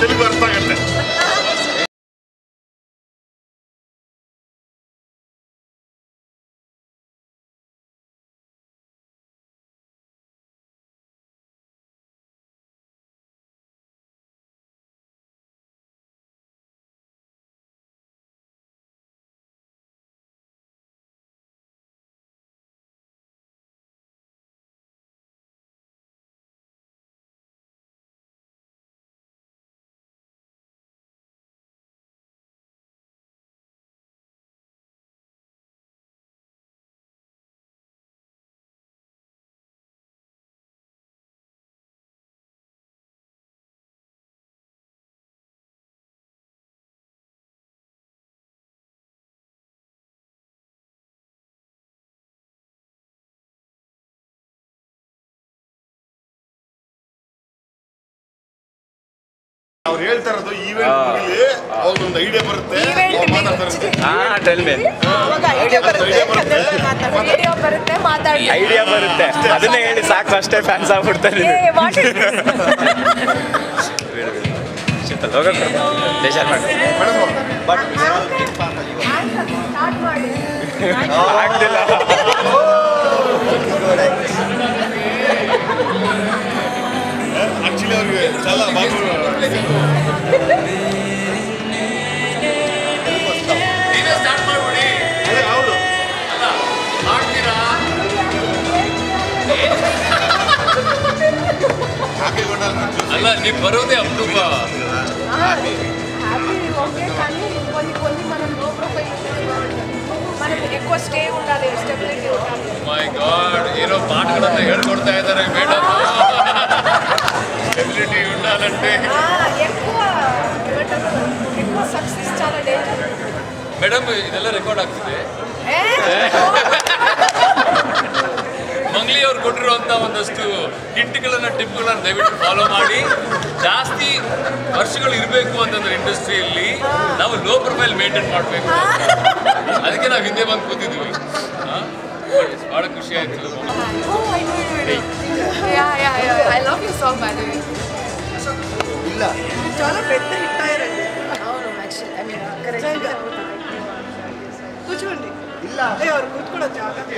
ತೆಲುಗು ಅರ್ಥ ಆಗುತ್ತೆ. ಅವ್ರು ಹೇಳ್ತಾ ಇರೋದು ಈವೆಂಟ್ ಮುಗಿಲಿ ಅವ್ರೊಂದು ಐಡಿಯಾ ಬರುತ್ತೆ ಮಾತಾಡ್ತಾರೆ. ಐಡಿಯಾ ಬರುತ್ತೆ ಅದನ್ನೇ ಹೇಳಿ ಸಾಕು ಅಷ್ಟೇ ಫ್ಯಾನ್ಸ್ ಆಗ್ಬಿಡ್ತಾರೆ. ಬೇಜಾರು ಮಾಡಿ ಆಗ್ತಿಲ್ಲ. ಆಕ್ಚುಲಿ ಅವ್ರಿಗೆ చాలా బాగా ನೀವೇ ಸ್ಟಾರ್ಟ್ ಮಾಡ್ಬಿಡಿ. ಹೌದು ಅಲ್ಲ ಮಾಡ್ತೀರಾ ಅಲ್ಲ ನೀವು ಬರೋದೇ ಅಪರೂಪ. ఎక్కువ స్టే ఉండాలి, స్టెబిలిటీ ఉండాలి. మై గాడ్ ఏదో పాటಗಳನ್ನ ಹೇಳ್ಕೊಡ್ತಾ ಇದ್ದಾರೆ ಮೇಡಮ್. ಸ್ಟೆಬಿಲಿಟಿ ఉండాలంటే ఎక్కువ సక్సెస్ చాలా డేంజర్ ಮೇಡಮ್. ಇದೆಲ್ಲ ರೆಕಾರ್ಡ್ ಆಗ್ತಿದೆ. ಮಂಗ್ಲಿ ಅವ್ರು ಕೊಟ್ಟಿರುವಂಥ ಒಂದಷ್ಟು ಟಿಪ್ಗಳನ್ನು ದಯವಿಟ್ಟು ಫಾಲೋ ಮಾಡಿ. ಜಾಸ್ತಿ ವರ್ಷಗಳು ಇರಬೇಕು ಅಂತಂದ್ರೆ ಇಂಡಸ್ಟ್ರಿಯಲ್ಲಿ ನಾವು ಲೋ ಪ್ರೊಫೈಲ್ ಮೇಂಟೈನ್ ಮಾಡಬೇಕು. ಅದಕ್ಕೆ ನಾವು ಹಿಂದೆ ಬಂದು ಕೂತಿದ್ವಿ. ಭಾಳ ಖುಷಿ ಆಯಿತು. చాలా పెద్ద హిట్ అయ్యారండి. అవును యాక్చువల్లీ కూర్చోండి. ఎవరు కూర్చోడం జాగ్రత్త.